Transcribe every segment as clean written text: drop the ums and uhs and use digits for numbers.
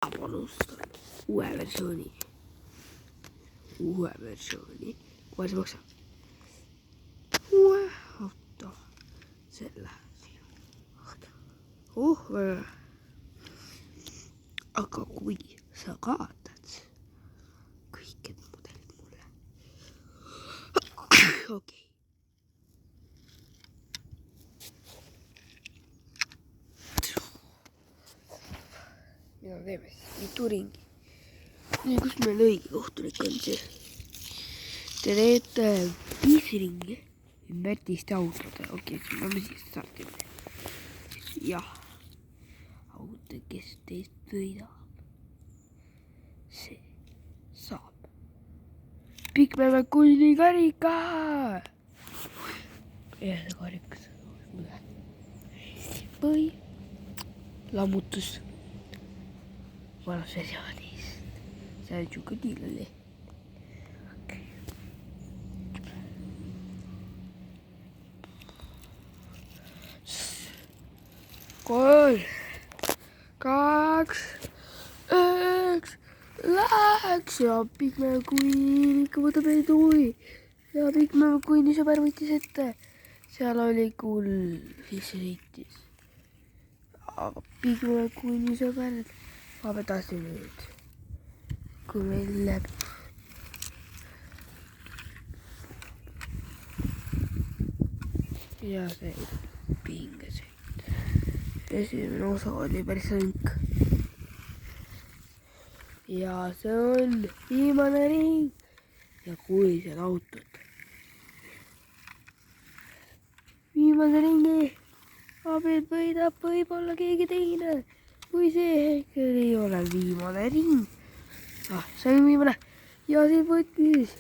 panustan uue versiooni. Kohe see maksab. Uue auto. Selle. Väga. Aga kui sa kaotad kõik need mudelid mulle. Okei. Mida teeme siis? Mitu ringi. Nii, kus meil õige kohtunik on see? Te teete 5 ringi ümbertiste autode. Okei, siis me siis startime. Jah. Auto, kes teist võidab. See saab. Pikme McQueeni karika. Ja see karikas. Või lammutus. Vanas versioonis. See on siuke tiilali. Okay. 3, 2, 1, läks ja Pikme McQueen ikka võtab edu. Ja Pikme McQueeni sõber võttis ette. Seal oli küll, siis sõitis. Aga Pikme McQueeni sõber vaab edasi nüüd. Kui meil läheb. Ja see pingesõit. Esimene osa oli päris rõnk. Ja see on viimane ring. Ja kui seal autod. Viimase ringi abil võidab võib-olla keegi teine. Kui see hetkel ei ole viimane ring. See on viimane. Ja see võttis.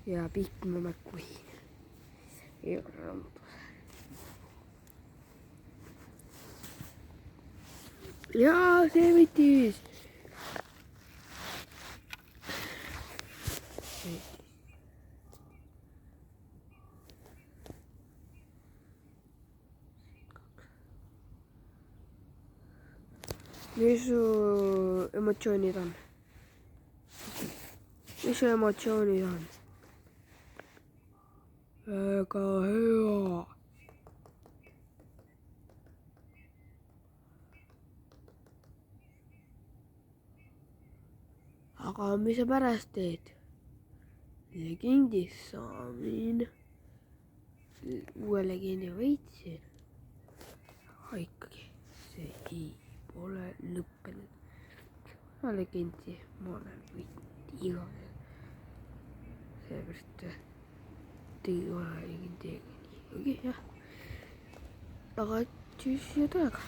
Ja Pikme McQueen. Ei ole rammus. Ja see võttis. Mis su emotsioonid on? Mis su emotsioonid on? Väga hea. Aga mis sa pärast teed? Legendis saamine. Uue legendi võitsin. Aga ikkagi see ei ole lõppenud. Ma legendi, ma olen võitnud igavene. Seepärast tegi ole legendiga nii. Okei, jah. Aga siis head aega.